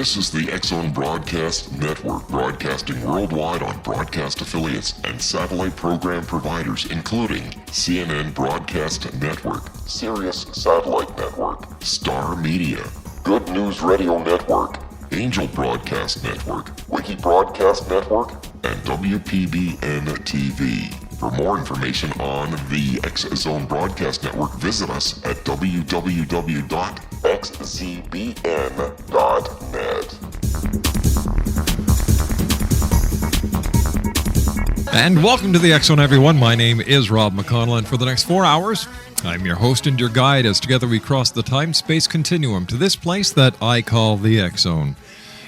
This is the X-Zone Broadcast Network, broadcasting worldwide on broadcast affiliates and satellite program providers, including CNN Broadcast Network, Sirius Satellite Network, Star Media, Good News Radio Network, Angel Broadcast Network, Wiki Broadcast Network, and WPBN TV. For more information on the X-Zone Broadcast Network, visit us at www.xzbn.net. And welcome to the X-Zone, everyone. My name is Rob McConnell, and for the next 4 hours, I'm your host and your guide as together we cross the time-space continuum to this place that I call the X-Zone.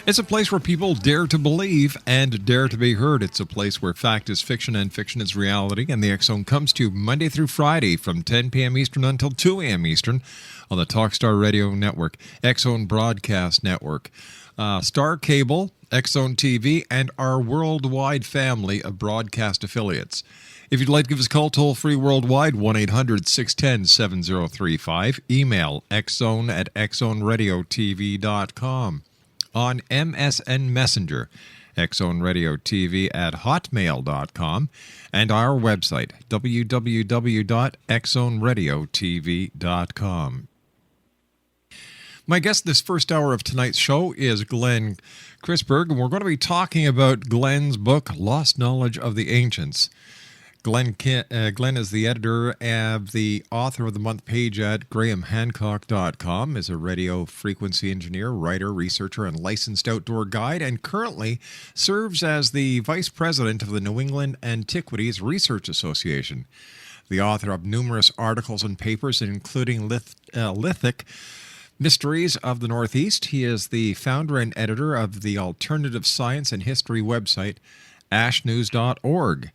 It's a place where people dare to believe and dare to be heard. It's a place where fact is fiction and fiction is reality. And the X-Zone comes to you Monday through Friday from 10 p.m. Eastern until 2 a.m. Eastern on the Talkstar Radio Network, X-Zone Broadcast Network, Star Cable, X-Zone TV, and our worldwide family of broadcast affiliates. If you'd like to give us a call toll-free worldwide, 1-800-610-7035. Email xzone@xzoneradiotv.com. On MSN Messenger, xzoneradiotv at hotmail.com, and our website, www.xzoneradiotv.com. My guest this first hour of tonight's show is Glen Kreisberg, and we're going to be talking about Glen's book, Lost Knowledge of the Ancients. Glen is the editor and the author of the month page at grahamhancock.com, is a radio frequency engineer, writer, researcher, and licensed outdoor guide, and currently serves as the vice president of the New England Antiquities Research Association. The author of numerous articles and papers, including Lithic Mysteries of the Northeast. He is the founder and editor of the alternative science and history website, ashnews.org.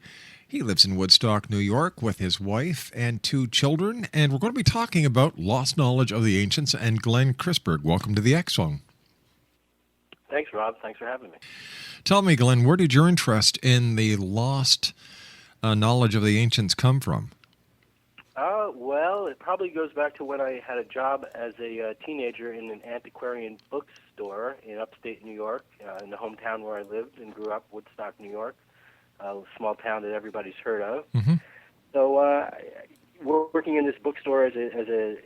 He lives in Woodstock, New York, with his wife and 2 children, and we're going to be talking about Lost Knowledge of the Ancients and Glen Kreisberg. Welcome to the X-Zone. Thanks, Rob. Thanks for having me. Tell me, Glen, where did your interest in the lost knowledge of the ancients come from? Well, it probably goes back to when I had a job as a teenager in an antiquarian bookstore in upstate New York, in the hometown where I lived and grew up, Woodstock, New York. A small town that everybody's heard of. Mm-hmm. So, working in this bookstore as a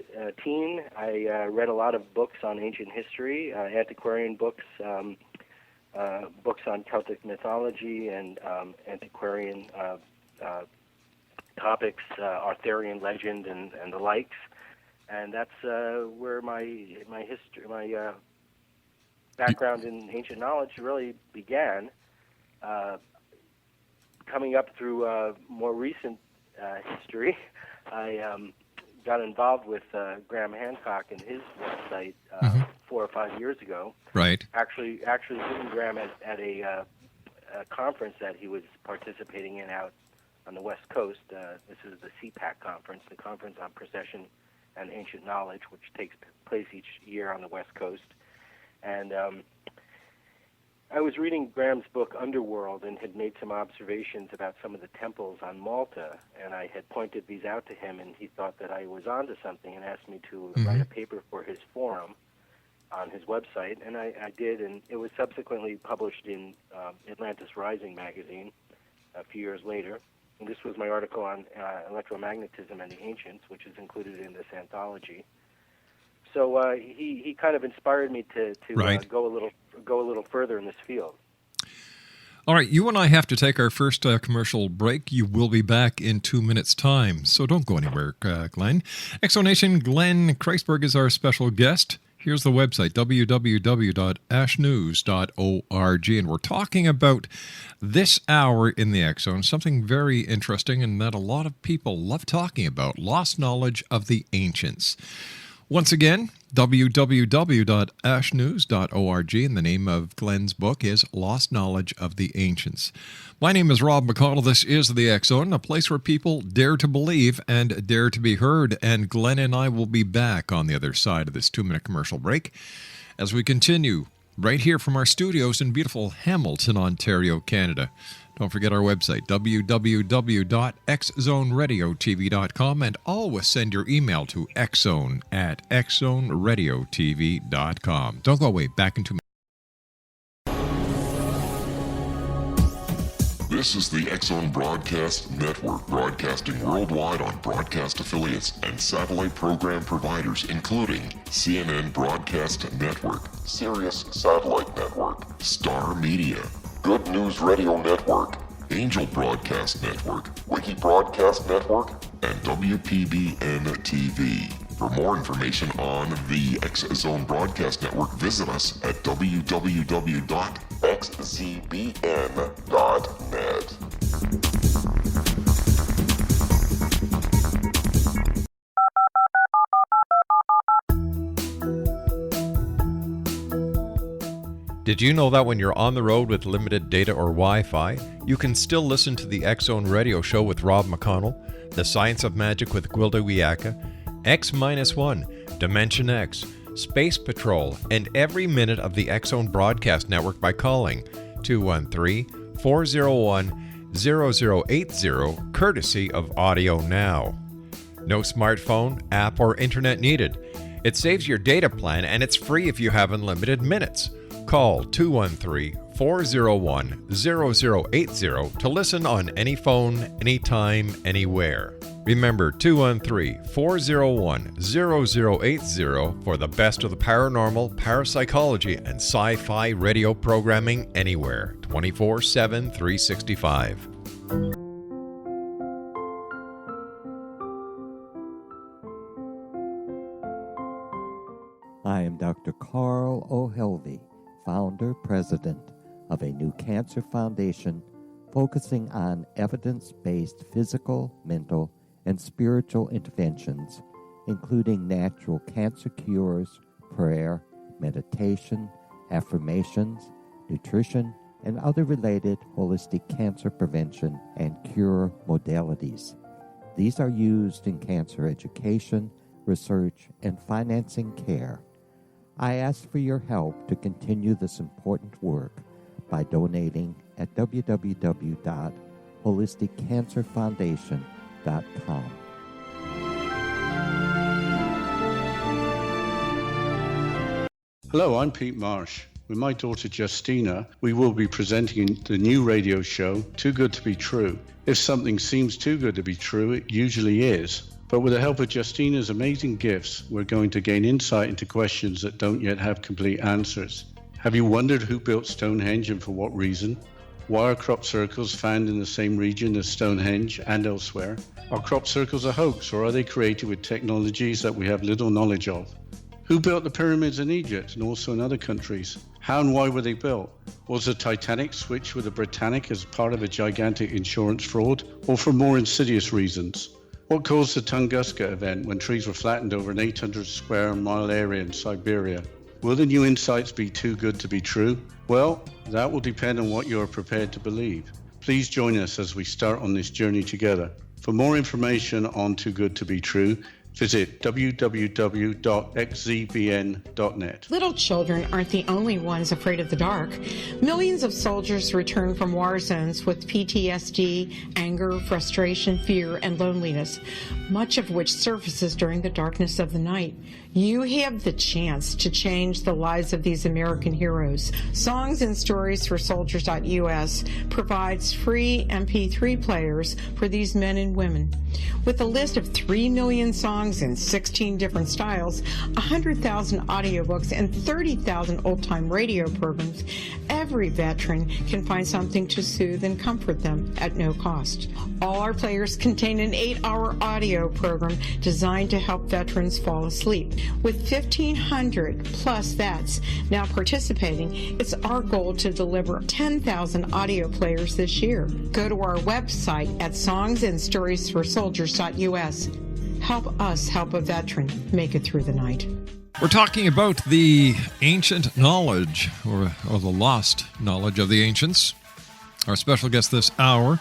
teen, I read a lot of books on ancient history, antiquarian books, books on Celtic mythology and antiquarian topics, Arthurian legend and the likes. And that's where my history, my background in ancient knowledge really began. Coming up through more recent history, I got involved with Graham Hancock and his website 4 or 5 years ago. Right. Actually, meeting Graham at a conference that he was participating in out on the West Coast. This is the CPAC conference, the Conference on Procession and Ancient Knowledge, which takes place each year on the West Coast. And I was reading Graham's book, Underworld, and had made some observations about some of the temples on Malta, and I had pointed these out to him, and he thought that I was onto something and asked me to write a paper for his forum on his website, and I did, and it was subsequently published in Atlantis Rising magazine a few years later. And this was my article on electromagnetism and the ancients, which is included in this anthology. So he kind of inspired me to go a little further in this field. All right, you and I have to take our first commercial break. You will be back in 2 minutes' time, so don't go anywhere, Glen. Exonation, Glen Kreisberg is our special guest. Here's the website, www.ashnews.org, and we're talking about this hour in the X-Zone, something very interesting and that a lot of people love talking about, lost knowledge of the ancients. Once again, www.ashnews.org, and the name of Glen's book is Lost Knowledge of the Ancients. My name is Rob McConnell. This is the X-Zone, a place where people dare to believe and dare to be heard, and Glen and I will be back on the other side of this 2-minute commercial break as we continue right here from our studios in beautiful Hamilton, Ontario, Canada. Don't forget our website, www.xzoneradiotv.com, and always send your email to xzone@xzoneradiotv.com. Don't go away. Back in 2 minutes. This is the X-Zone Broadcast Network, broadcasting worldwide on broadcast affiliates and satellite program providers, including CNN Broadcast Network, Sirius Satellite Network, Star Media, Good News Radio Network, Angel Broadcast Network, Wiki Broadcast Network, and WPBN TV. For more information on the X-Zone Broadcast Network, visit us at www.xzbn.net. Did you know that when you're on the road with limited data or Wi-Fi, you can still listen to the X-Zone Radio Show with Rob McConnell, The Science of Magic with Gwilda Wiyaka, X-1, Dimension X, Space Patrol, and every minute of the X-Zone Broadcast Network by calling 213-401-0080, courtesy of Audio Now. No smartphone, app, or internet needed. It saves your data plan and it's free if you have unlimited minutes. Call 213-401-0080 to listen on any phone, anytime, anywhere. Remember 213-401-0080 for the best of the paranormal, parapsychology, and sci-fi radio programming anywhere, 24/7, 365. I am Dr. Carl O'Helvey, founder, president of a new cancer foundation focusing on evidence-based physical, mental, and spiritual interventions, including natural cancer cures, prayer, meditation, affirmations, nutrition, and other related holistic cancer prevention and cure modalities. These are used in cancer education, research, and financing care. I ask for your help to continue this important work by donating at www.holisticcancerfoundation.com. Hello, I'm Pete Marsh. With my daughter Justina, we will be presenting the new radio show, Too Good to Be True. If something seems too good to be true, it usually is. But with the help of Justina's amazing gifts, we're going to gain insight into questions that don't yet have complete answers. Have you wondered who built Stonehenge and for what reason? Why are crop circles found in the same region as Stonehenge and elsewhere? Are crop circles a hoax, or are they created with technologies that we have little knowledge of? Who built the pyramids in Egypt and also in other countries? How and why were they built? Was the Titanic switched with the Britannic as part of a gigantic insurance fraud, or for more insidious reasons? What caused the Tunguska event when trees were flattened over an 800 square mile area in Siberia? Will the new insights be too good to be true? Well, that will depend on what you are prepared to believe. Please join us as we start on this journey together. For more information on Too Good to Be True, visit www.xzbn.net. Little children aren't the only ones afraid of the dark. Millions of soldiers return from war zones with PTSD, anger, frustration, fear, and loneliness, much of which surfaces during the darkness of the night. You have the chance to change the lives of these American heroes. Songs and Stories for Soldiers.us provides free MP3 players for these men and women. With a list of 3 million songs in 16 different styles, 100,000 audiobooks, and 30,000 old-time radio programs, every veteran can find something to soothe and comfort them at no cost. All our players contain an 8-hour audio program designed to help veterans fall asleep. With 1,500 plus vets now participating, it's our goal to deliver 10,000 audio players this year. Go to our website at songsandstoriesforsoldiers.us. Help us help a veteran make it through the night. We're talking about the ancient knowledge, or the lost knowledge of the ancients. Our special guest this hour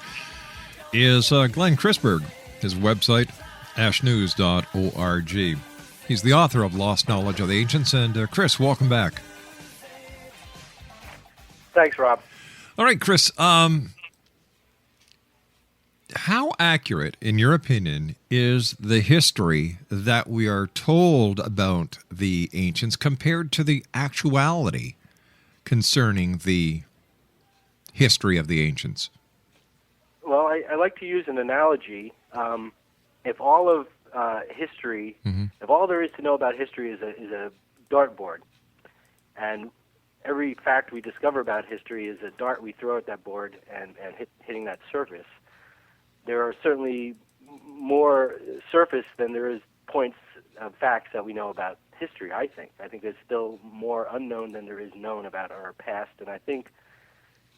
is Glen Kreisberg. His website, ashnews.org. He's the author of Lost Knowledge of the Ancients. And Chris, welcome back. Thanks, Rob. All right, Chris. How accurate, in your opinion, is the history that we are told about the ancients compared to the actuality concerning the history of the ancients? Well, I like to use an analogy. If all of history, if all there is to know about history is a dartboard, and every fact we discover about history is a dart we throw at that board and hitting that surface, there are certainly more surface than there is points of facts that we know about history, I think. I think there's still more unknown than there is known about our past, and I think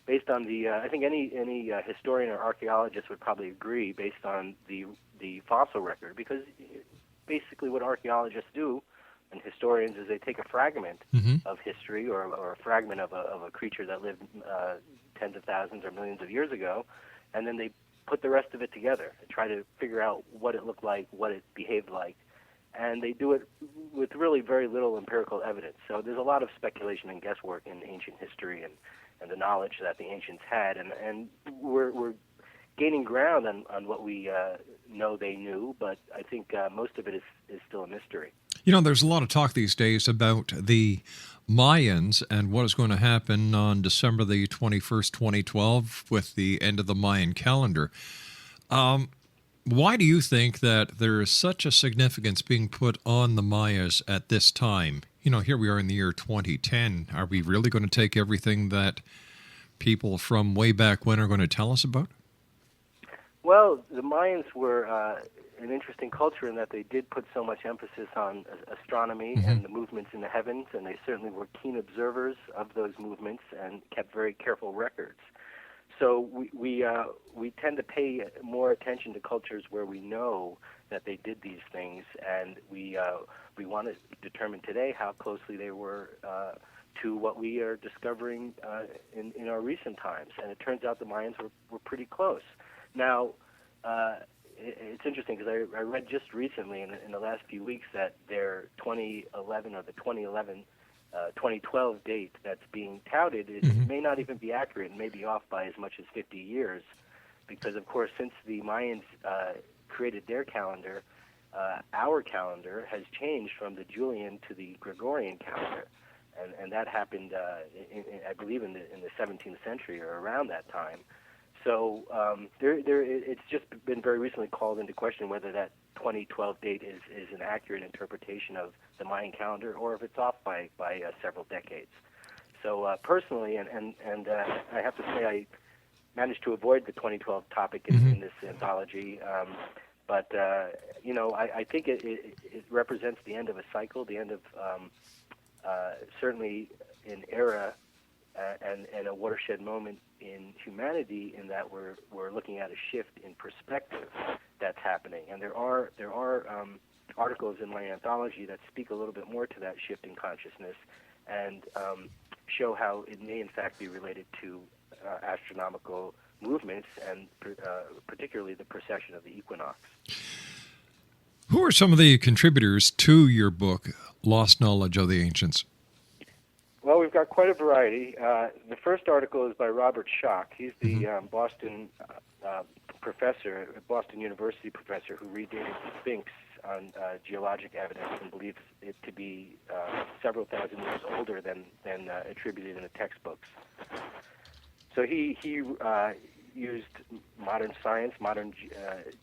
based on I think any historian or archaeologist would probably agree based on the fossil record, because basically what archaeologists do and historians is they take a fragment of history or a fragment of a creature that lived tens of thousands or millions of years ago, and then they put the rest of it together and try to figure out what it looked like, what it behaved like, and they do it with really very little empirical evidence. So there's a lot of speculation and guesswork in ancient history and the knowledge that the ancients had, and we're gaining ground on what we know they knew, but I think most of it is still a mystery. You know, there's a lot of talk these days about the Mayans and what is going to happen on December the 21st, 2012, with the end of the Mayan calendar. Why do you think that there is such a significance being put on the Mayas at this time? You know, here we are in the year 2010. Are we really going to take everything that people from way back when are going to tell us about? Well, the Mayans were an interesting culture in that they did put so much emphasis on astronomy and the movements in the heavens, and they certainly were keen observers of those movements and kept very careful records. So we tend to pay more attention to cultures where we know that they did these things, and we want to determine today how closely they were to what we are discovering in our recent times. And it turns out the Mayans were pretty close. Now, it's interesting because I read just recently in the last few weeks that their 2011 or the 2012 date that's being touted may not even be accurate and may be off by as much as 50 years, because of course since the Mayans created their calendar, our calendar has changed from the Julian to the Gregorian calendar, and that happened I believe in the 17th century or around that time. So it's just been very recently called into question whether that 2012 date is an accurate interpretation of the Mayan calendar or if it's off by several decades. So personally, and I have to say I managed to avoid the 2012 topic in this anthology, but I think it represents the end of a cycle, the end of certainly an era and a watershed moment in humanity, in that we're looking at a shift in perspective that's happening, and there are articles in my anthology that speak a little bit more to that shift in consciousness and show how it may in fact be related to astronomical movements and particularly the precession of the equinox. Who are some of the contributors to your book, Lost Knowledge of the Ancients? Well, we've got quite a variety. The first article is by Robert Schock. He's the Boston professor, Boston University professor, who redated the Sphinx on geologic evidence and believes it to be several thousand years older than attributed in the textbooks. So he used modern science, modern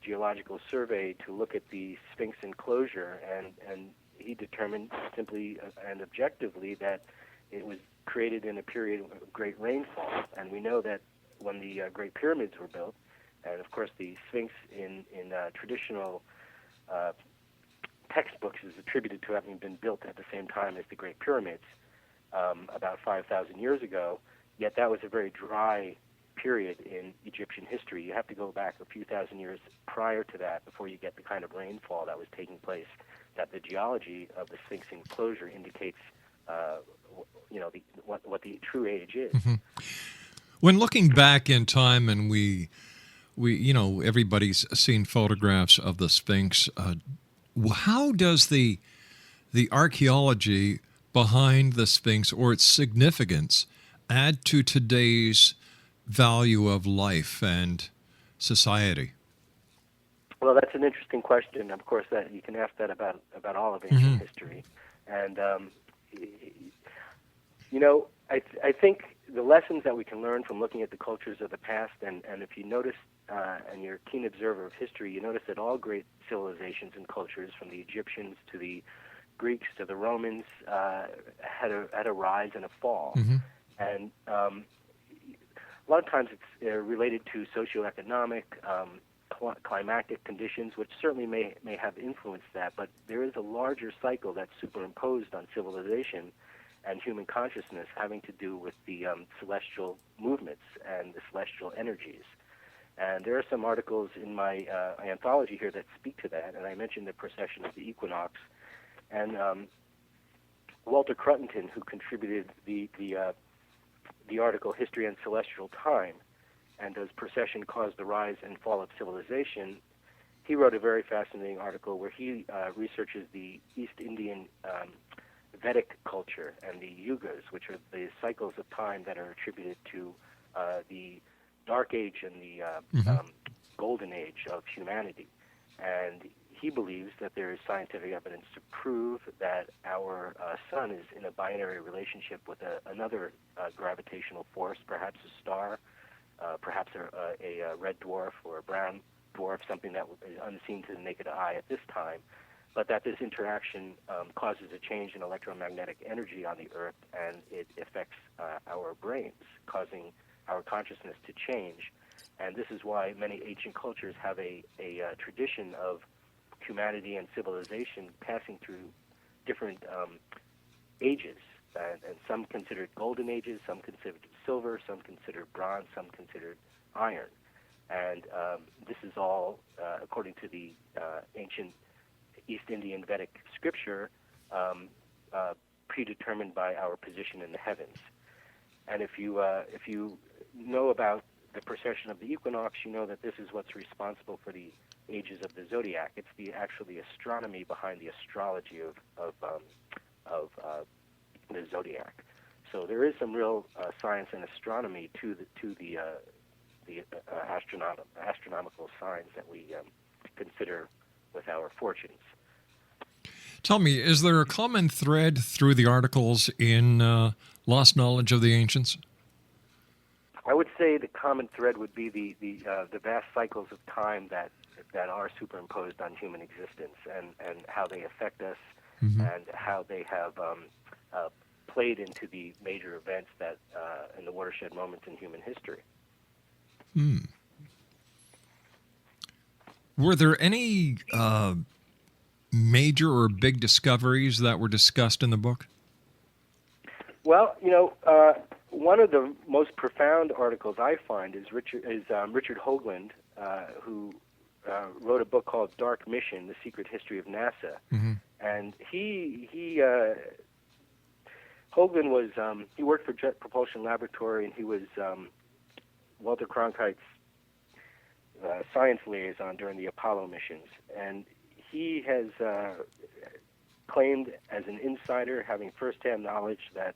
geological survey to look at the Sphinx enclosure, and he determined simply and objectively that it was created in a period of great rainfall. And we know that when the Great Pyramids were built, and of course the Sphinx in traditional textbooks is attributed to having been built at the same time as the Great Pyramids, about 5,000 years ago, yet that was a very dry period in Egyptian history. You have to go back a few thousand years prior to that before you get the kind of rainfall that was taking place that the geology of the Sphinx enclosure indicates what the true age is. When looking back in time, and we everybody's seen photographs of the Sphinx, how does the archaeology behind the Sphinx or its significance add to today's value of life and society? Well, that's an interesting question. Of course, that you can ask that about all of ancient history, and I think the lessons that we can learn from looking at the cultures of the past, and if you notice and you're a keen observer of history, you notice that all great civilizations and cultures, from the Egyptians to the Greeks to the Romans, had a rise and a fall. Mm-hmm. And a lot of times it's related to socioeconomic, climatic conditions, which certainly may have influenced that, but there is a larger cycle that's superimposed on civilization and human consciousness having to do with the celestial movements and the celestial energies. And there are some articles in my anthology here that speak to that, and I mentioned the precession of the equinox. And Walter Cruttendon, who contributed the article History and Celestial Time, and does precession cause the rise and fall of civilization, he wrote a very fascinating article where he researches the East Indian Vedic culture and the yugas, which are the cycles of time that are attributed to the Dark Age and the Golden Age of humanity. And he believes that there is scientific evidence to prove that our sun is in a binary relationship with another gravitational force, perhaps a star, perhaps a red dwarf or a brown dwarf, something that is unseen to the naked eye at this time, but that this interaction causes a change in electromagnetic energy on the Earth, and it affects our brains, causing our consciousness to change. And this is why many ancient cultures have a tradition of humanity and civilization passing through different ages, and some considered golden ages, some considered silver, some considered bronze, some considered iron. And this is all, according to the ancient East Indian Vedic scripture, predetermined by our position in the heavens. And if you know about the precession of the equinox, you know that this is what's responsible for the ages of the zodiac. It's the astronomy behind the astrology of the zodiac. So there is some real science and astronomy to the astronomical signs that we consider with our fortunes. Tell me, is there a common thread through the articles in Lost Knowledge of the Ancients? I would say the common thread would be the vast cycles of time that are superimposed on human existence, and how they affect us, and how they have played into the major events that in the watershed moments in human history. Were there any major or big discoveries that were discussed in the book? Well, one of the most profound articles I find is Richard Hoagland, who wrote a book called Dark Mission: The Secret History of NASA. And Hoagland was he worked for Jet Propulsion Laboratory, and he was Walter Cronkite's science liaison during the Apollo missions. And he has claimed as an insider, having firsthand knowledge, that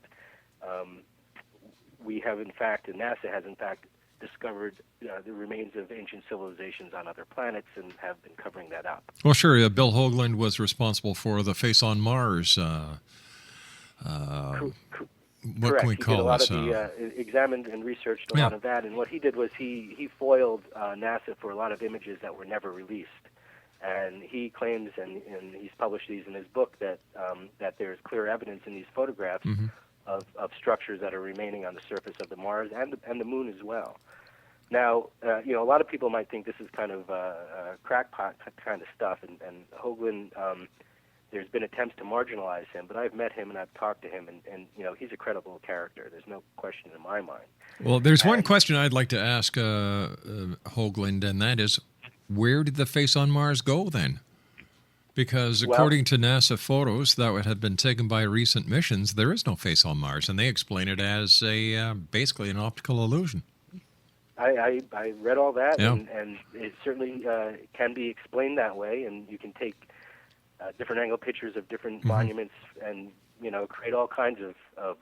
we have in fact, and NASA has in fact, discovered the remains of ancient civilizations on other planets, and have been covering that up. Well, sure. Bill Hoagland was responsible for the Face on Mars. What Correct. can we call this? He did a lot of examined and researched a lot of that, and what he did was he foiled NASA for a lot of images that were never released. And he claims, and he's published these in his book, that there's clear evidence in these photographs of structures that are remaining on the surface of the Mars and the Moon as well. Now, a lot of people might think this is kind of crackpot kind of stuff, and Hoagland, there's been attempts to marginalize him, but I've met him and I've talked to him, and he's a credible character. There's no question in my mind. Well, there's one question I'd like to ask Hoagland, and that is, where did the Face on Mars go then? Because according to NASA photos that have been taken by recent missions, there is no face on Mars, and they explain it as basically an optical illusion. I read all that, and it certainly can be explained that way, and you can take different angle pictures of different monuments and create all kinds of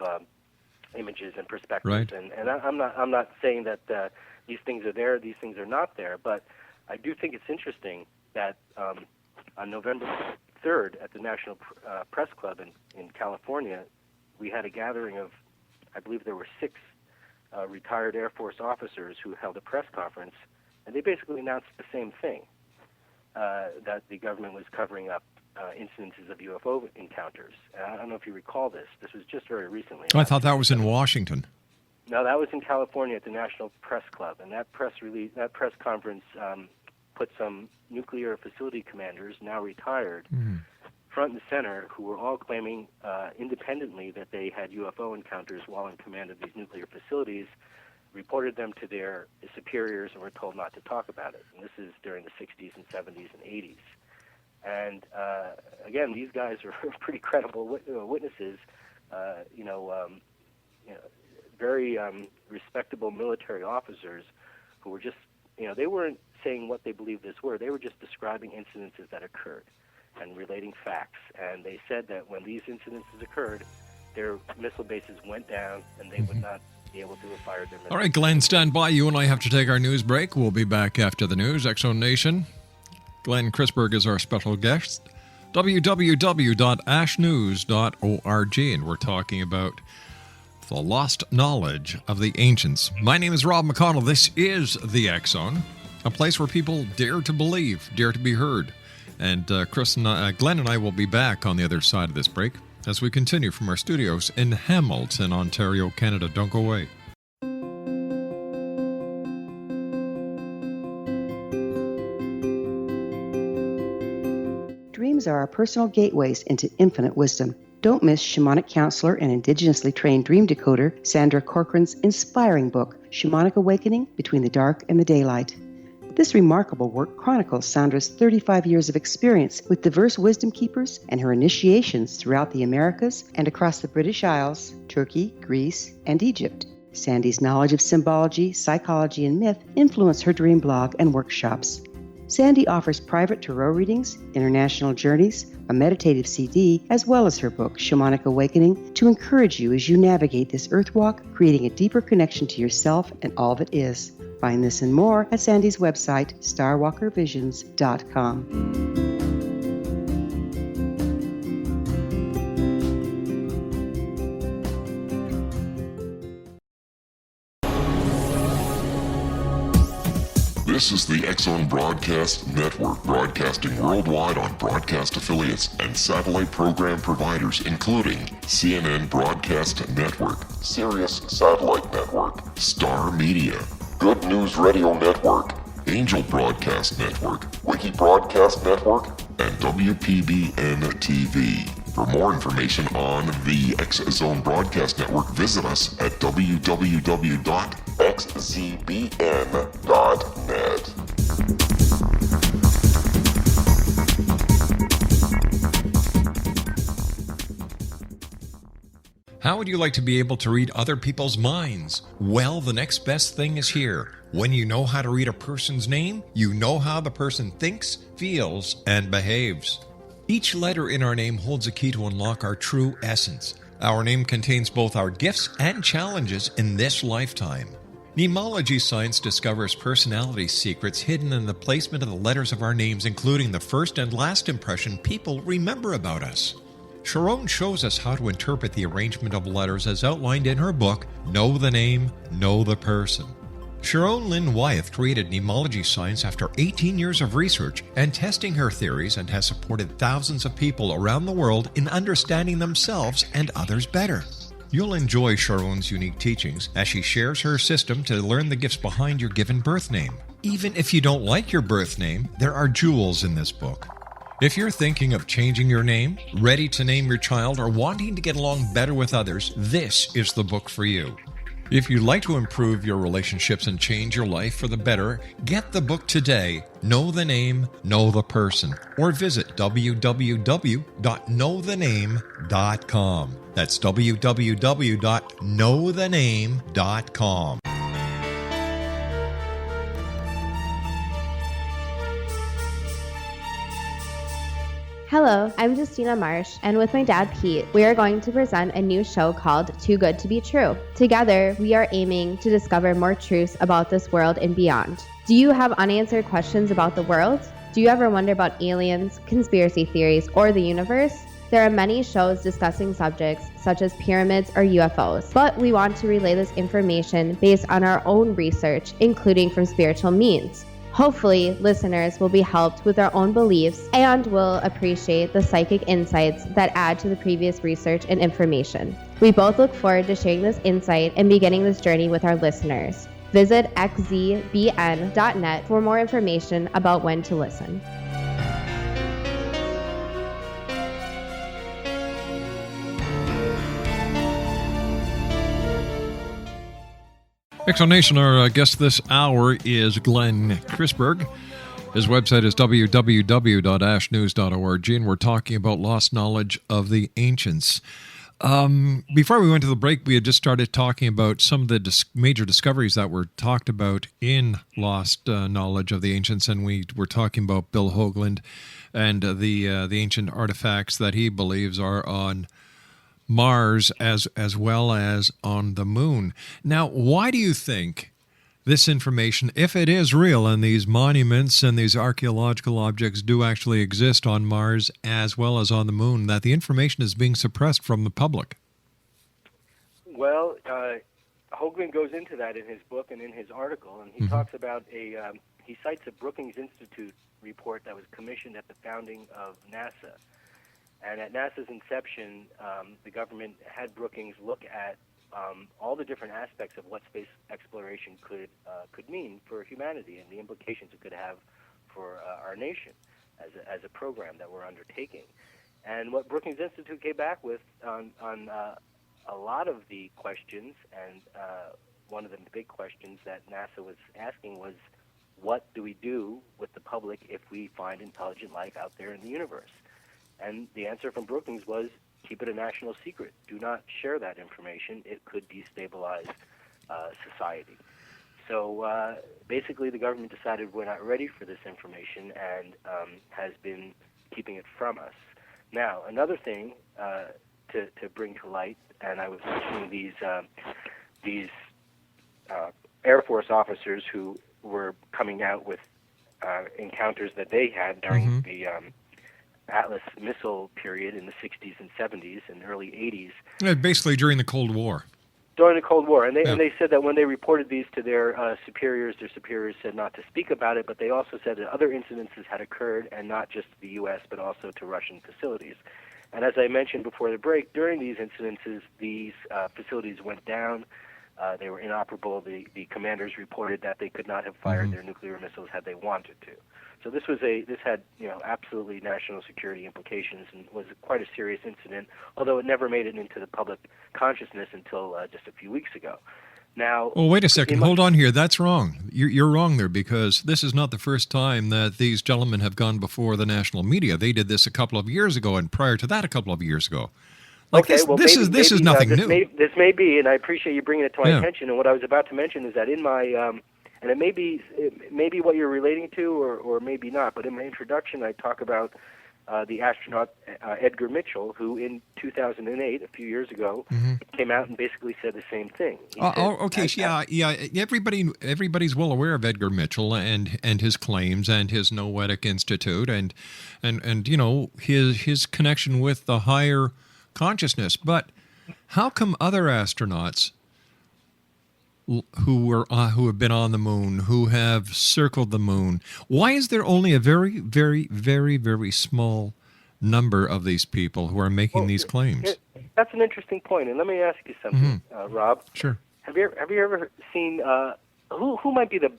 images and perspectives. Right. And I'm not saying that these things are there, these things are not there, but I do think it's interesting that on November 3rd at the National Press Club in California, we had a gathering of, I believe there were 6 retired Air Force officers who held a press conference And they basically announced the same thing, that the government was covering up incidences of UFO encounters. I don't know if you recall this. This was just very recently. I thought that was in Washington. No, that was in California at the National Press Club, and that press conference put some nuclear facility commanders, now retired, front and center, who were all claiming independently that they had UFO encounters while in command of these nuclear facilities, reported them to their superiors, and were told not to talk about it. And this is during the 60s and 70s and 80s. And again, these guys are pretty credible witnesses, very respectable military officers who were just, they weren't saying what they believed this were. They were just describing incidences that occurred and relating facts. And they said that when these incidences occurred, their missile bases went down and they would not be able to have fired their missiles. All right, Glenn, stand by. You and I have to take our news break. We'll be back after the news. X-Zone Nation. Glen Kreisberg is our special guest. www.ashnews.org. And we're talking about the lost knowledge of the ancients. My name is Rob McConnell. This is the X-Zone, a place where people dare to believe, dare to be heard. And Glenn and I will be back on the other side of this break as we continue from our studios in Hamilton, Ontario, Canada. Don't go away. Dreams are our personal gateways into infinite wisdom. Don't miss shamanic counselor and indigenously trained dream decoder Sandra Corcoran's inspiring book, Shamanic Awakening Between the Dark and the Daylight. This remarkable work chronicles Sandra's 35 years of experience with diverse wisdom keepers and her initiations throughout the Americas and across the British Isles, Turkey, Greece, and Egypt. Sandy's knowledge of symbology, psychology, and myth influence her dream blog and workshops. Sandy offers private tarot readings, international journeys, a meditative CD, as well as her book, Shamanic Awakening, to encourage you as you navigate this earth walk, creating a deeper connection to yourself and all that is. Find this and more at Sandy's website, starwalkervisions.com. This is the X-Zone Broadcast Network, broadcasting worldwide on broadcast affiliates and satellite program providers, including CNN Broadcast Network, Sirius Satellite Network, Star Media, Good News Radio Network, Angel Broadcast Network, Wiki Broadcast Network, and WPBN TV. For more information on the X-Zone Broadcast Network, visit us at www.xzbn.net. How would you like to be able to read other people's minds? Well, the next best thing is here. When you know how to read a person's name, you know how the person thinks, feels, and behaves. Each letter in our name holds a key to unlock our true essence. Our name contains both our gifts and challenges in this lifetime. Mnemology science discovers personality secrets hidden in the placement of the letters of our names, including the first and last impression people remember about us. Sharon shows us how to interpret the arrangement of letters as outlined in her book, Know the Name, Know the Person. Sharon Lynn Wyeth created mnemology science after 18 years of research and testing her theories, and has supported thousands of people around the world in understanding themselves and others better. You'll enjoy Sharon's unique teachings as she shares her system to learn the gifts behind your given birth name. Even if you don't like your birth name, there are jewels in this book. If you're thinking of changing your name, ready to name your child, or wanting to get along better with others, this is the book for you. If you'd like to improve your relationships and change your life for the better, get the book today, Know the Name, Know the Person, or visit www.knowthename.com. That's www.knowthename.com. Hello, I'm Justina Marsh, and with my dad Pete, we are going to present a new show called Too Good to Be True. Together, we are aiming to discover more truths about this world and beyond. Do you have unanswered questions about the world? Do you ever wonder about aliens, conspiracy theories, or the universe? There are many shows discussing subjects such as pyramids or UFOs, but we want to relay this information based on our own research, including from spiritual means. Hopefully, listeners will be helped with their own beliefs and will appreciate the psychic insights that add to the previous research and information. We both look forward to sharing this insight and beginning this journey with our listeners. Visit xzbn.net for more information about when to listen. Exonation, our guest this hour is Glen Kreisberg. His website is www.ashnews.org, and we're talking about lost knowledge of the ancients. Before we went to the break, we had just started talking about some of the major discoveries that were talked about in lost knowledge of the ancients, and we were talking about Bill Hoagland and the ancient artifacts that he believes are on Mars as well as on the moon. Now, why do you think this information, if it is real and these monuments and these archaeological objects do actually exist on Mars as well as on the moon, that the information is being suppressed from the public? Well, Hoagland goes into that in his book and in his article, and he talks about he cites a Brookings Institute report that was commissioned at the founding of NASA. And at NASA's inception, the government had Brookings look at all the different aspects of what space exploration could mean for humanity and the implications it could have for our nation as a program that we're undertaking. And what Brookings Institute came back with on a lot of the questions, and one of the big questions that NASA was asking was, what do we do with the public if we find intelligent life out there in the universe? And the answer from Brookings was, keep it a national secret. Do not share that information. It could destabilize society. So basically the government decided we're not ready for this information and has been keeping it from us. Now, another thing to bring to light, and I was mentioning these Air Force officers who were coming out with encounters that they had during the Atlas missile period in the 60s and 70s and early 80s. Yeah, basically during the Cold War. During the Cold War. And they said that when they reported these to their superiors said not to speak about it, but they also said that other incidences had occurred, and not just to the U.S., but also to Russian facilities. And as I mentioned before the break, during these incidences, these facilities went down. They were inoperable. The commanders reported that they could not have fired their nuclear missiles had they wanted to. So this had absolutely national security implications and was quite a serious incident, although it never made it into the public consciousness until just a few weeks ago. Now, well, wait a second. Hold on here. That's wrong. You're wrong there, because this is not the first time that these gentlemen have gone before the national media. They did this a couple of years ago, and prior to that, a couple of years ago. Like okay, this is nothing new. This may be, and I appreciate you bringing it to my attention. And what I was about to mention is that in my, and it may be what you're relating to, or maybe not. But in my introduction, I talk about the astronaut Edgar Mitchell, who in 2008, a few years ago, came out and basically said the same thing. Everybody's well aware of Edgar Mitchell and his claims and his Noetic Institute and his connection with the higher consciousness. But how come other astronauts who have been on the moon, who have circled the moon, why is there only a very, very, very, very small number of these people who are making these claims? That's an interesting point, and let me ask you something, Rob. Sure. Have you ever seen who might be the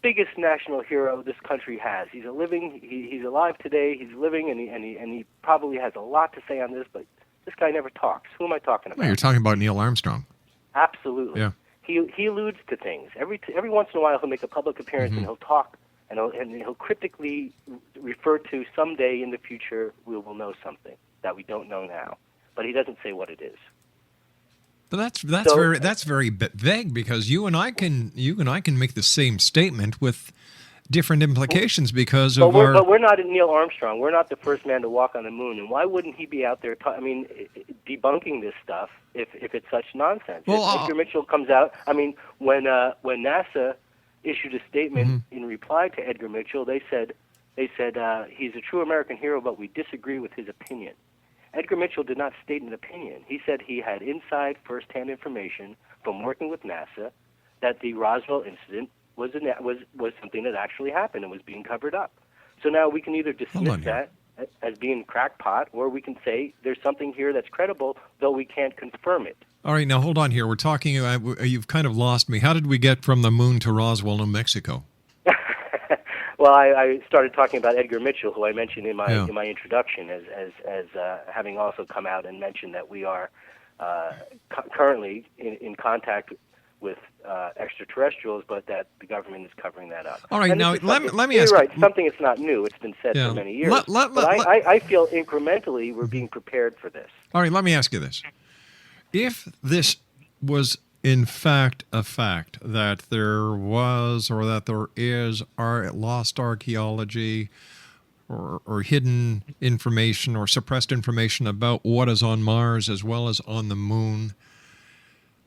biggest national hero this country has? He's alive today. He's living, and he probably has a lot to say on this, but this guy never talks. Who am I talking about? Well, you're talking about Neil Armstrong. Absolutely. Yeah. He alludes to things. Every once in a while he'll make a public appearance and he'll talk, and he'll cryptically refer to someday in the future we will know something that we don't know now, but he doesn't say what it is. But that's very vague, because you and I can make the same statement with different implications because of our... But we're not Neil Armstrong. We're not the first man to walk on the moon. And why wouldn't he be out there, debunking this stuff if it's such nonsense? Well, if Edgar Mitchell comes out... when NASA issued a statement in reply to Edgar Mitchell, they said he's a true American hero, but we disagree with his opinion. Edgar Mitchell did not state an opinion. He said he had inside, first-hand information from working with NASA that the Roswell incident was something that actually happened and was being covered up. So now we can either dismiss that as being crackpot, or we can say there's something here that's credible, though we can't confirm it. All right, now hold on here. We're talking, you've kind of lost me. How did we get from the moon to Roswell, New Mexico? Well, I started talking about Edgar Mitchell, who I mentioned in my introduction, as having also come out and mentioned that we are currently in contact with extraterrestrials, but that the government is covering that up. All right, now let me ask. You're right. Something that's not new. It's been said for many years. I feel incrementally we're being prepared for this. All right, let me ask you this. If this was in fact a fact that there was or that there is lost archaeology or hidden information or suppressed information about what is on Mars as well as on the moon,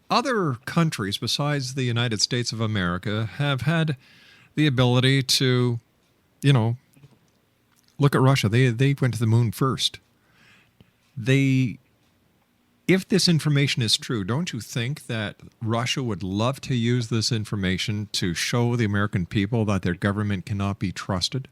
other countries besides the United States of America have had the ability to, look at Russia. They went to the moon first. If this information is true, don't you think that Russia would love to use this information to show the American people that their government cannot be trusted?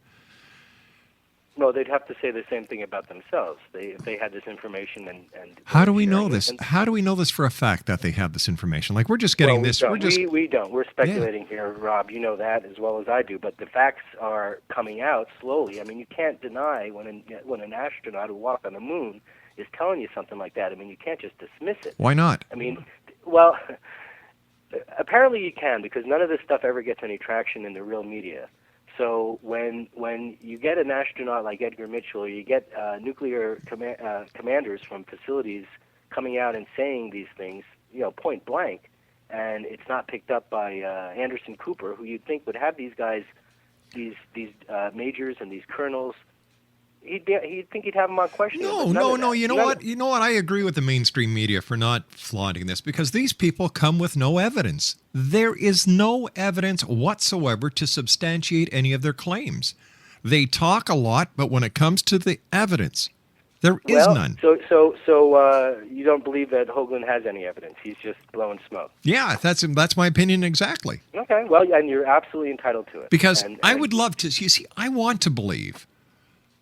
No, they'd have to say the same thing about themselves. If they had this information and how do we know this? How do we know this for a fact that they have this information? Like we're just getting this. We don't. We're speculating here, Rob. You know that as well as I do. But the facts are coming out slowly. I mean, you can't deny when an astronaut who walked on the moon is telling you something like that. I mean, you can't just dismiss it. Why not? I mean, well, apparently you can, because none of this stuff ever gets any traction in the real media. So when you get an astronaut like Edgar Mitchell, or you get nuclear commanders from facilities coming out and saying these things, point blank, and it's not picked up by Anderson Cooper, who you'd think would have these guys, these majors and these colonels. He'd think he'd have them on question. No. You know what? I agree with the mainstream media for not flaunting this, because these people come with no evidence. There is no evidence whatsoever to substantiate any of their claims. They talk a lot, but when it comes to the evidence, there is none. So you don't believe that Hoagland has any evidence? He's just blowing smoke. Yeah, that's my opinion exactly. Okay, well, and you're absolutely entitled to it. Because I would love to. You see, I want to believe.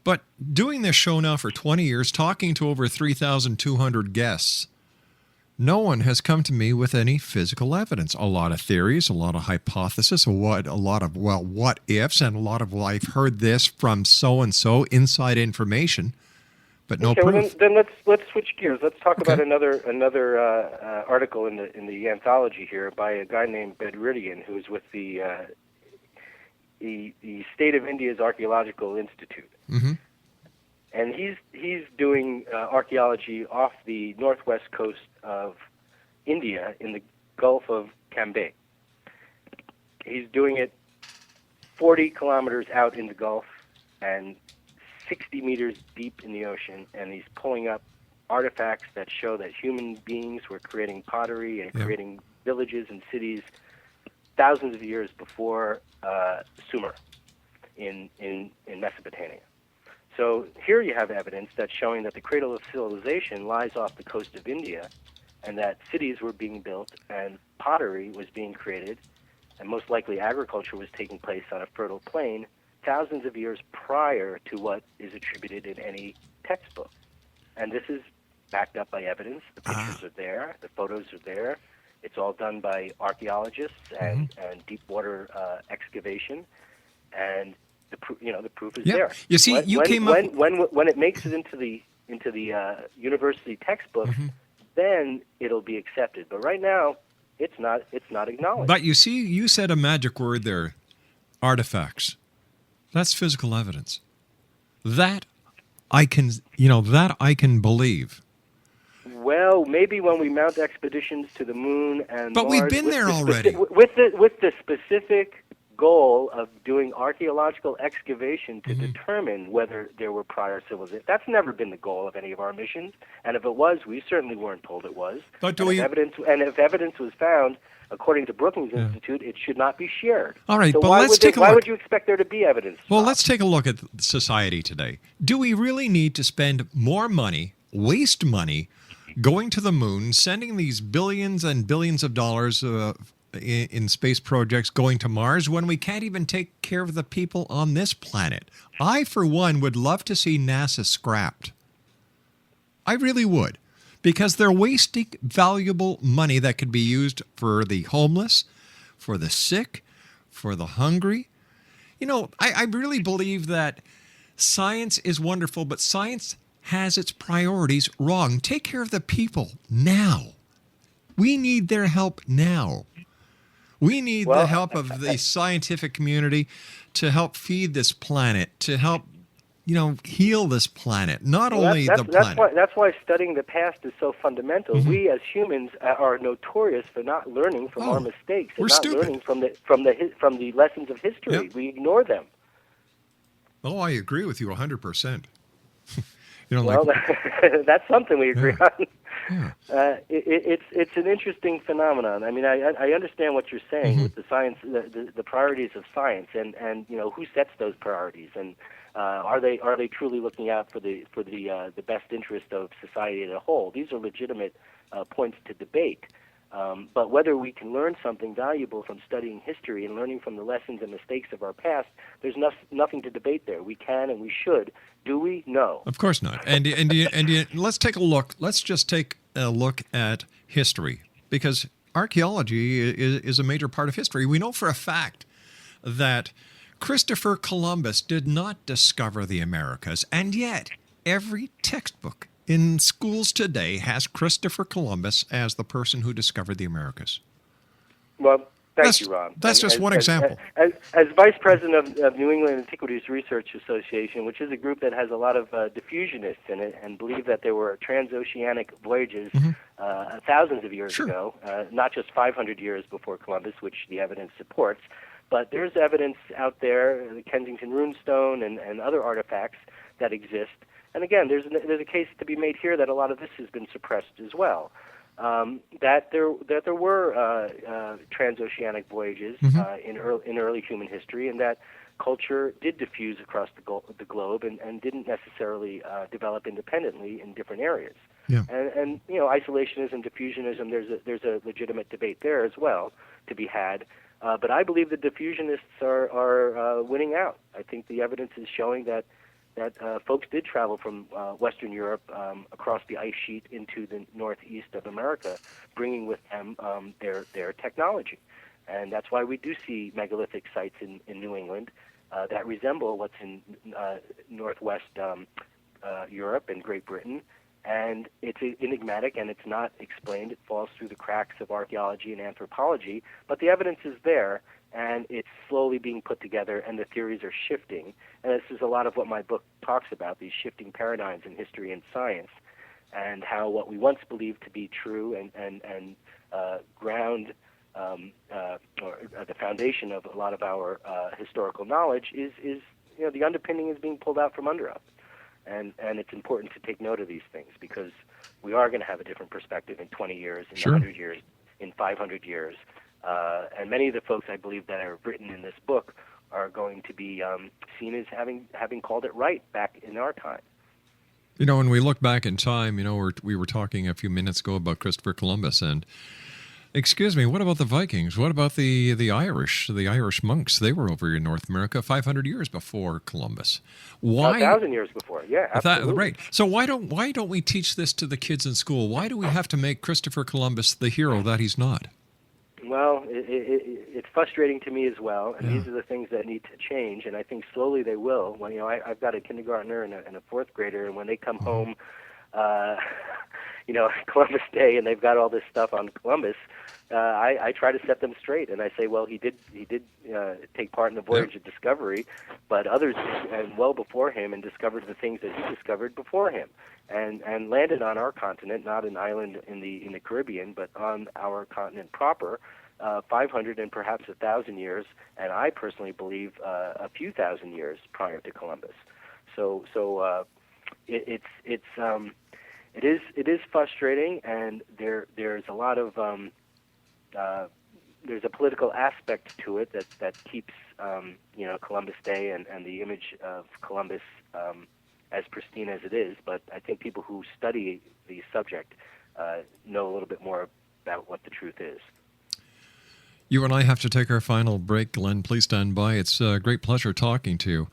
But doing this show now for 20 years, talking to over 3,200 guests, no one has come to me with any physical evidence. A lot of theories, a lot of hypotheses, a lot of what ifs, and a lot of, well, I've heard this from so-and-so, inside information, but no proof. Well, then let's switch gears. Let's talk about another article in the anthology here by a guy named Bedridian, who's with the State of India's Archaeological Institute. Mm-hmm. And he's doing archaeology off the northwest coast of India in the Gulf of Cambay. He's doing it 40 kilometers out in the Gulf and 60 meters deep in the ocean, and he's pulling up artifacts that show that human beings were creating pottery and creating villages and cities thousands of years before Sumer in Mesopotamia. So here you have evidence that's showing that the cradle of civilization lies off the coast of India, and that cities were being built and pottery was being created, and most likely agriculture was taking place on a fertile plain thousands of years prior to what is attributed in any textbook. And this is backed up by evidence. The pictures are there. The photos are there. It's all done by archaeologists and deep water excavation, and the proof is there. You see, when it makes it into the university textbook, then it'll be accepted. But right now, it's not acknowledged. But you see, you said a magic word there, artifacts. That's physical evidence. That I can believe. Well, maybe when we mount expeditions to the moon and But Mars, we've been there already. With the specific goal of doing archaeological excavation to determine whether there were prior civilizations. That's never been the goal of any of our missions, and if it was, we certainly weren't told it was. But if evidence was found, according to Brookings Institute, it should not be shared. All right, so but why would you expect there to be evidence? Well, let's take a look at society today. Do we really need to spend more money, waste money, going to the moon, sending these billions and billions of dollars in space projects going to Mars when we can't even take care of the people on this planet. I, for one, would love to see NASA scrapped. I really would, because they're wasting valuable money that could be used for the homeless, for the sick, for the hungry. You know, I really believe that science is wonderful, but science has its priorities wrong. Take care of the people now. We need their help now. We need the help of the scientific community to help feed this planet, to help, heal this planet, not only the planet. That's why studying the past is so fundamental. Mm-hmm. We as humans are notorious for not learning from our mistakes and not learning from the lessons of history. Yep. We ignore them. Oh, I agree with you 100%. That's something we agree on. Yeah. It's an interesting phenomenon. I mean, I understand what you're saying with the science, the priorities of science, and who sets those priorities, and are they truly looking out for the best interest of society as a whole? These are legitimate points to debate. But whether we can learn something valuable from studying history and learning from the lessons and mistakes of our past, there's nothing to debate there. We can and we should. Do we? No. Of course not. And let's take a look. Let's just take a look at history, because archaeology is a major part of history. We know for a fact that Christopher Columbus did not discover the Americas, and yet every textbook in schools today has Christopher Columbus as the person who discovered the Americas. Well, thank you, Ron. That's just one example. As Vice President of New England Antiquities Research Association, which is a group that has a lot of diffusionists in it and believe that there were transoceanic voyages thousands of years ago, not just 500 years before Columbus, which the evidence supports, but there's evidence out there, the Kensington Runestone and other artifacts that exist. And again, there's a case to be made here that a lot of this has been suppressed as well. That there were transoceanic voyages in early human history, and that culture did diffuse across the globe and didn't necessarily develop independently in different areas. Yeah. And isolationism, diffusionism, there's a legitimate debate there as well to be had. But I believe the diffusionists are winning out. I think the evidence is showing that folks did travel from Western Europe across the ice sheet into the northeast of America, bringing with them their technology. And that's why we do see megalithic sites in New England that resemble what's in northwest Europe and Great Britain. And it's enigmatic and it's not explained. It falls through the cracks of archaeology and anthropology. But the evidence is there, and it's slowly being put together, and the theories are shifting. And this is a lot of what my book talks about, these shifting paradigms in history and science, and how what we once believed to be true and ground or the foundation of a lot of our historical knowledge is the underpinning is being pulled out from under us. And it's important to take note of these things, because we are going to have a different perspective in 20 years, in 100 years, in 500 years. And many of the folks, I believe, that are written in this book are going to be seen as having called it right back in our time. When we look back in time, we were talking a few minutes ago about Christopher Columbus, and excuse me, what about the Vikings? What about the Irish? The Irish monks, they were over in North America 500 years before Columbus. Why? 1,000 years before, yeah, absolutely. Right. So why don't we teach this to the kids in school? Why do we have to make Christopher Columbus the hero that he's not? Well, it's frustrating to me as well, and these are the things that need to change, and I think slowly they will. When I've got a kindergartner and a fourth grader, and when they come home, Columbus Day, and they've got all this stuff on Columbus, I try to set them straight, and I say, well, he did take part in the voyage of discovery, but others did, and well before him, and discovered the things that he discovered before him, and landed on our continent, not an island in the Caribbean, but on our continent proper, 500 and perhaps 1,000 years, and I personally believe a few thousand years prior to Columbus. So it is frustrating, and there's a lot of there's a political aspect to it that keeps Columbus Day and the image of Columbus as pristine as it is. But I think people who study the subject know a little bit more about what the truth is. You and I have to take our final break, Glen. Please stand by. It's a great pleasure talking to you.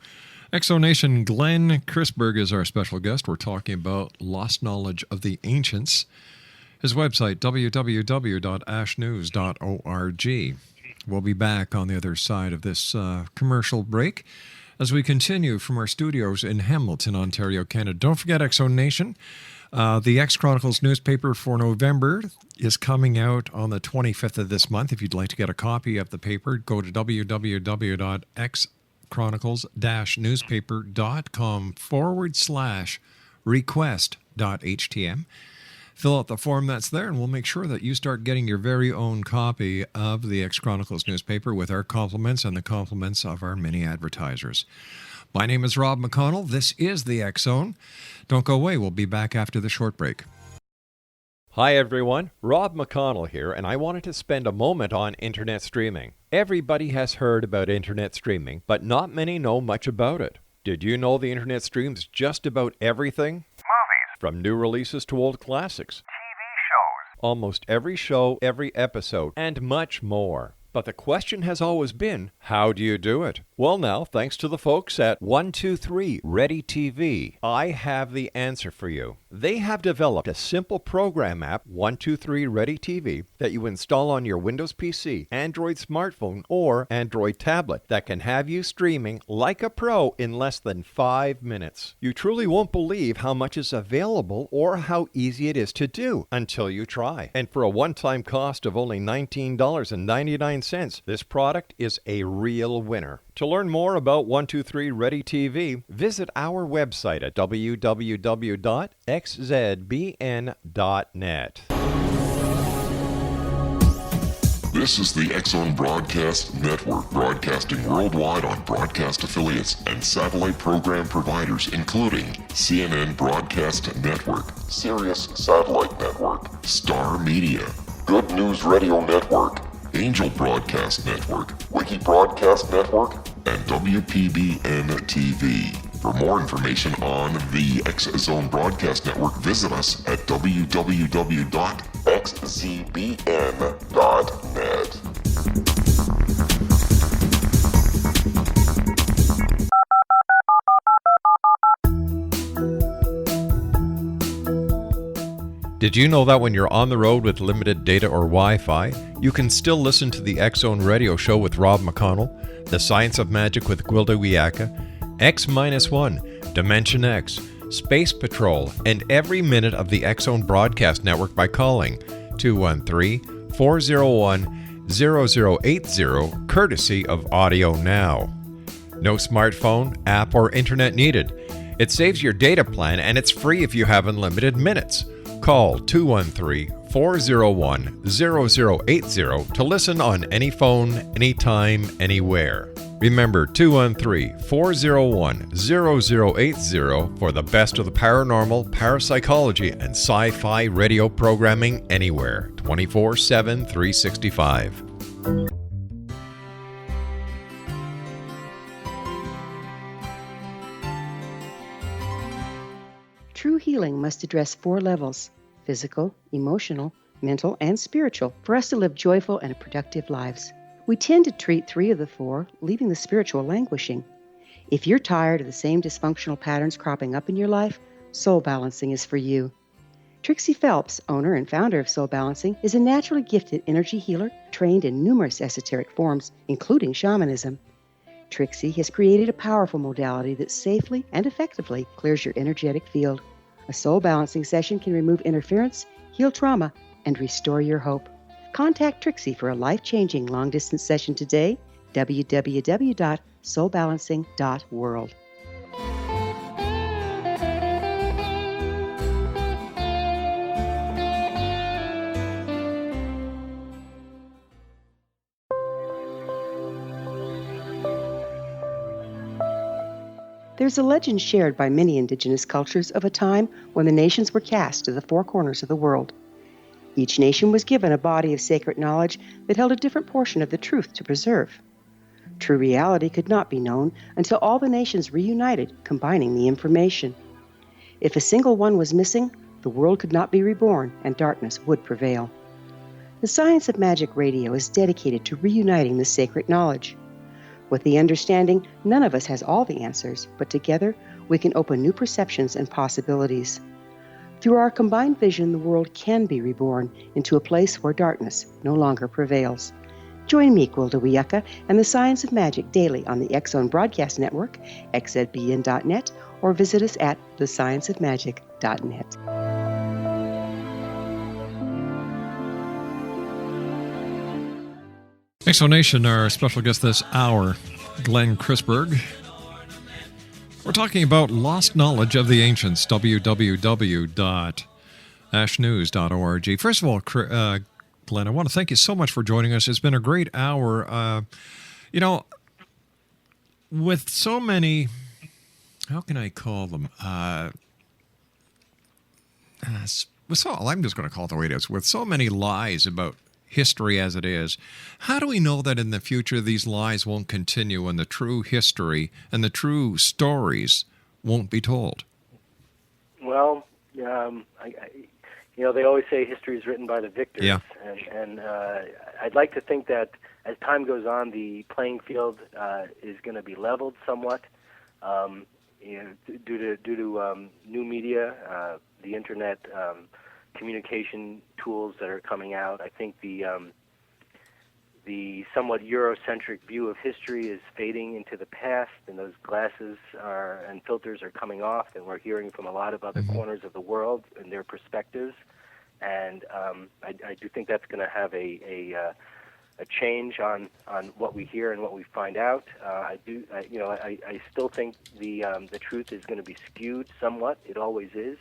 Exonation Glen Kreisberg is our special guest. We're talking about lost knowledge of the ancients. His website, www.ashnews.org. We'll be back on the other side of this commercial break as we continue from our studios in Hamilton, Ontario, Canada. Don't forget Exonation. The X-Chronicles newspaper for November is coming out on the 25th of this month. If you'd like to get a copy of the paper, go to www.xchronicles-newspaper.com/request.htm. Fill out the form that's there, and we'll make sure that you start getting your very own copy of the X-Chronicles newspaper with our compliments and the compliments of our many advertisers. My name is Rob McConnell. This is the X-Zone. Don't go away. We'll be back after the short break. Hi everyone, Rob McConnell here, and I wanted to spend a moment on internet streaming. Everybody has heard about internet streaming, but not many know much about it. Did you know the internet streams just about everything? Movies. From new releases to old classics. TV shows. Almost every show, every episode, and much more. But the question has always been, how do you do it? Well now, thanks to the folks at 123 Ready TV, I have the answer for you. They have developed a simple program app, 123 Ready TV, that you install on your Windows PC, Android smartphone, or Android tablet that can have you streaming like a pro in less than 5 minutes. You truly won't believe how much is available or how easy it is to do until you try. And for a one-time cost of only $19.99, this product is a real winner. To learn more about 123 Ready TV, visit our website at www.xzbn.net. This is the X-Zone Broadcast Network, broadcasting worldwide on broadcast affiliates and satellite program providers, including CNN Broadcast Network, Sirius Satellite Network, Star Media, Good News Radio Network, Angel Broadcast Network, Wiki Broadcast Network, and WPBN TV. For more information on the X-Zone Broadcast Network, visit us at www.xzbn.net. Did you know that when you're on the road with limited data or Wi-Fi, you can still listen to the X-Zone Radio Show with Rob McConnell, The Science of Magic with Gwilda Wiyaka, X-1, Dimension X, Space Patrol, and every minute of the X-Zone Broadcast Network by calling 213-401-0080, courtesy of Audio Now. No smartphone, app, or internet needed. It saves your data plan and it's free if you have unlimited minutes. Call 213-401-0080 to listen on any phone, anytime, anywhere. Remember 213-401-0080 for the best of the paranormal, parapsychology, and sci-fi radio programming anywhere, 24/7, 365. True healing must address 4 levels: physical, emotional, mental, and spiritual, for us to live joyful and productive lives. We tend to treat 3 of the 4, leaving the spiritual languishing. If you're tired of the same dysfunctional patterns cropping up in your life, Soul Balancing is for you. Trixie Phelps, owner and founder of Soul Balancing, is a naturally gifted energy healer trained in numerous esoteric forms, including shamanism. Trixie has created a powerful modality that safely and effectively clears your energetic field. A soul balancing session can remove interference, heal trauma, and restore your hope. Contact Trixie for a life-changing long-distance session today, www.soulbalancing.world. There's a legend shared by many indigenous cultures of a time when the nations were cast to the 4 corners of the world. Each nation was given a body of sacred knowledge that held a different portion of the truth to preserve. True reality could not be known until all the nations reunited, combining the information. If a single one was missing, the world could not be reborn and darkness would prevail. The Science of Magic Radio is dedicated to reuniting the sacred knowledge. With the understanding, none of us has all the answers, but together we can open new perceptions and possibilities. Through our combined vision, the world can be reborn into a place where darkness no longer prevails. Join me, Gwilda Wiyaka, and the Science of Magic daily on the X Zone Broadcast Network, xzbn.net, or visit us at thescienceofmagic.net. Exonation, our special guest this hour, Glen Kreisberg. We're talking about lost knowledge of the ancients, www.ashnews.org. First of all, Glen, I want to thank you so much for joining us. It's been a great hour. With so many, how can I call them? I'm just going to call it the way it is. With so many lies about history as it is, how do we know that in the future these lies won't continue and the true history and the true stories won't be told? Well, they always say history is written by the victors. Yeah. And I'd like to think that as time goes on, the playing field is going to be leveled somewhat. Due to new media, the internet, communication tools that are coming out. I think the somewhat Eurocentric view of history is fading into the past, and those glasses and filters are coming off, and we're hearing from a lot of other corners of the world and their perspectives. And I do think that's going to have a change on what we hear and what we find out. I still think the truth is going to be skewed somewhat. It always is.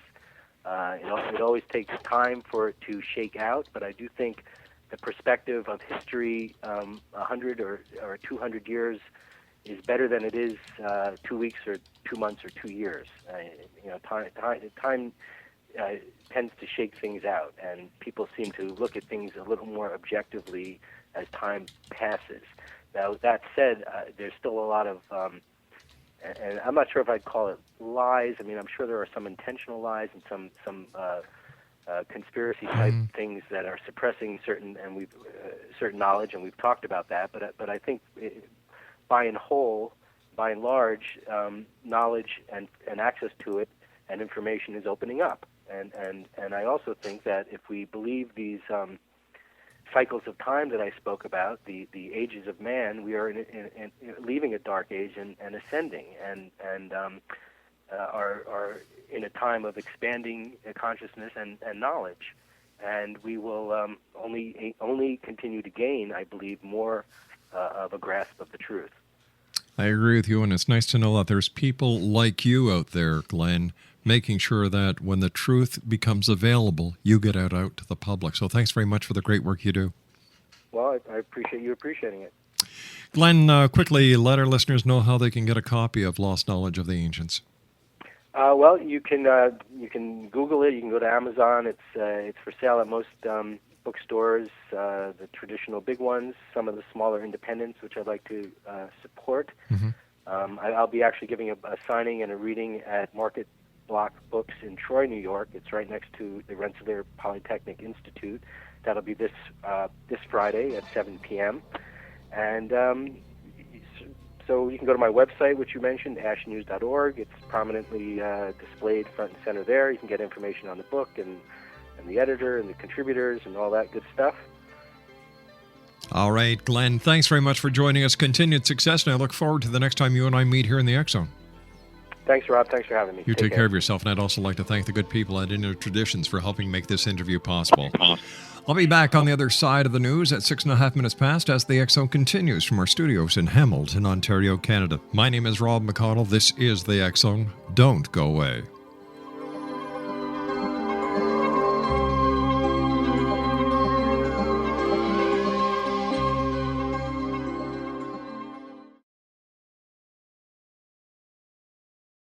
It always takes time for it to shake out, but I do think the perspective of history 100 or 200 years is better than it is 2 weeks or 2 months or 2 years. Time tends to shake things out, and people seem to look at things a little more objectively as time passes. Now, that said, there's still a lot of and I'm not sure if I'd call it lies. I mean, I'm sure there are some intentional lies and some conspiracy type things that are suppressing certain knowledge, and we've talked about that. But I think by and large, knowledge and access to it and information is opening up. And I also think that if we believe these cycles of time that I spoke about, the ages of man, we are in leaving a dark age and ascending, and are in a time of expanding consciousness and knowledge, and we will only continue to gain, I believe, more of a grasp of the truth. I agree with you, and it's nice to know that there's people like you out there, Glen, making sure that when the truth becomes available, you get out to the public. So thanks very much for the great work you do. Well, I appreciate you appreciating it. Glen, quickly let our listeners know how they can get a copy of Lost Knowledge of the Ancients. Well, you can Google it. You can go to Amazon. It's for sale at most bookstores, the traditional big ones, some of the smaller independents, which I'd like to support. I'll be actually giving a signing and a reading at Market Block Books in Troy, New York. It's right next to the Rensselaer Polytechnic Institute. That'll be this Friday at 7 p.m. And so you can go to my website, which you mentioned, ashnews.org. It's prominently displayed front and center there. You can get information on the book and the editor and the contributors and all that good stuff. All right, Glen, thanks very much for joining us. Continued success, and I look forward to the next time you and I meet here in the X Zone. Thanks, Rob. Thanks for having me. You take care of yourself, and I'd also like to thank the good people at Inner Traditions for helping make this interview possible. I'll be back on the other side of the news at 6.5 minutes past as the X Zone continues from our studios in Hamilton, Ontario, Canada. My name is Rob McConnell. This is the X Zone. Don't go away.